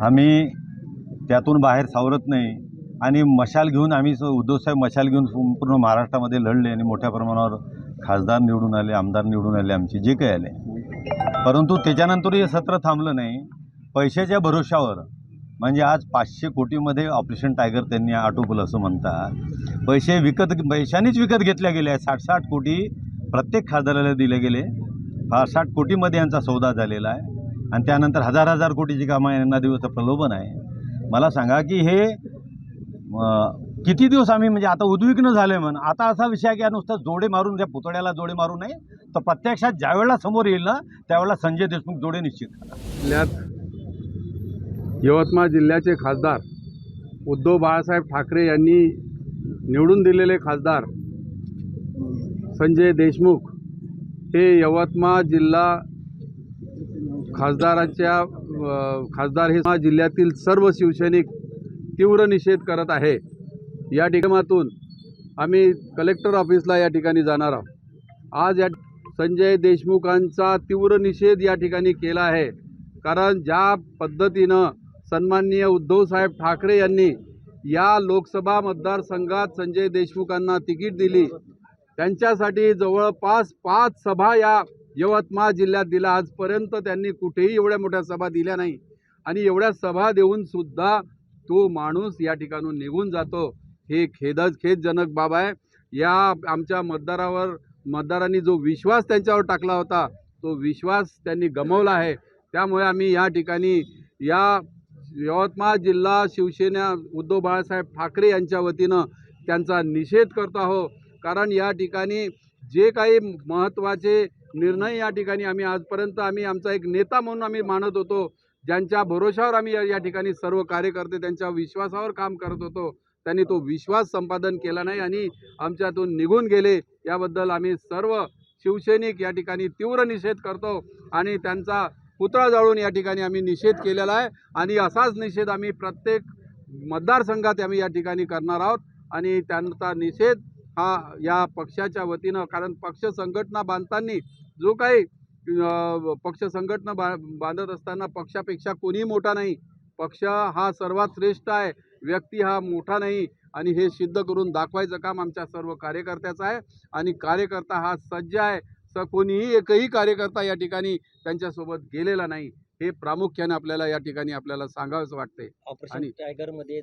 आम्ही त्यातून बाहेर सावरत नाही आणि मशाल घेऊन आम्ही उद्धवसाहेब मशाल घेऊन संपूर्ण महाराष्ट्रामध्ये लढले आणि मोठ्या प्रमाणावर खासदार निवडून आले, आमदार निवडून आले, आमचे जे काही आले. परंतु त्याच्यानंतरही हे सत्र थांबलं नाही. पैशाच्या भरोशावर म्हणजे आज 500 कोटीमध्ये ऑपरेशन टायगर त्यांनी आटोपलं असं म्हणतात. पैशानेच विकत घेतल्या गेल्या. 60-60 कोटी प्रत्येक खासदाराला दिले गेले. 60 कोटीमध्ये यांचा सौदा झालेला आहे आणि त्यानंतर हजार कोटीची कामं यांना दिवस प्रलोभन आहे. मला सांगा की हे किती दिवस आम्ही म्हणजे आता उद्विग्न झाले म्हण. आता असा विषय आहे की नुसतं जोडे मारून त्या पुतळ्याला जोडे मारू नये तर प्रत्यक्षात ज्यावेळेला समोर येईल ना त्यावेळेला संजय देशमुख जोडे निश्चित जिल्ह्यात यवतमाळ जिल्ह्याचे खासदार उद्धव बाळासाहेब ठाकरे यांनी निवडून दिलेले खासदार संजय देशमुख हे यवतमाळ जिल्हा खासदार हे जिल्ह्यातील सर्व शिवसैनिक तीव्र निषेध करत आहे. या ठिकाणातून आम्ही कलेक्टर ऑफिसला या ठिकाणी जाणार आहोत. आज या संजय देशमुखांचा तीव्र निषेध या ठिकाणी केला आहे. कारण ज्या पद्धतीनं सन्माननीय उद्धवसाहेब ठाकरे यांनी या लोकसभा मतदारसंघात संजय देशमुखांना तिकीट दिली, त्यांच्यासाठी जवळपास 5 सभा या यवतमाळ जिल्ह्यात दिल्या. आजपर्यंत त्यांनी कुठेही एवढ्या मोठ्या सभा दिल्या नाही आणि एवढ्या सभा देऊन सुद्धा तो माणूस या ठिकाणून निघून जातो. हे खेदजनक बाब आहे. या आमच्या मतदारांनी जो विश्वास त्यांच्यावर टाकला होता तो विश्वास त्यांनी गमावला आहे. त्यामुळे आम्ही या ठिकाणी या यवतमाळ जिल्हा शिवसेना उद्धव बाळासाहेब ठाकरे यांच्या वतीनं त्यांचा निषेध करतो आहोत. कारण या ठिकाणी जे काही महत्त्वाचे निर्णय या ठिकाणी आजपर्यंत आमचा एक नेता म्हणून आम्ही मानत होतो, ज्यांच्या भरोशावर आम्ही या ठिकाणी सर्व कार्यकर्ते त्यांच्या विश्वासावर काम करत होतो, त्यांनी तो विश्वास संपादन केला नाही आणि आमच्यातून निघून गेले. याबद्दल आम्ही सर्व शिवसैनिक या ठिकाणी तीव्र निषेध करतो आणि त्यांचा पुतळा जाळून या ठिकाणी आम्ही निषेध केलेला आहे आणि असाच निषेध आम्ही प्रत्येक मतदारसंघात आम्ही या ठिकाणी करणार आहोत. आणि त्यांचा निषेध हा या पक्षाच्या वतीनं, कारण पक्ष संघटना बांधताना जो काही पक्ष संघटना बांधत असताना पक्षापेक्षा कोणी मोठा नाही, पक्ष हा सर्वात श्रेष्ठ आहे, व्यक्ती हा मोठा नाही आणि हे सिद्ध करून दाखवायचं काम आमच्या सर्व कार्यकर्त्याचं आहे. आणि कार्यकर्ता हा सज्ज आहे. कोणीही एकही कार्यकर्ता या ठिकाणी त्यांच्यासोबत गेलेला नाही. हे प्रामुख्याने आपल्याला या ठिकाणी सांगावंसं वाटते. ऑपरेशन टायगरमध्ये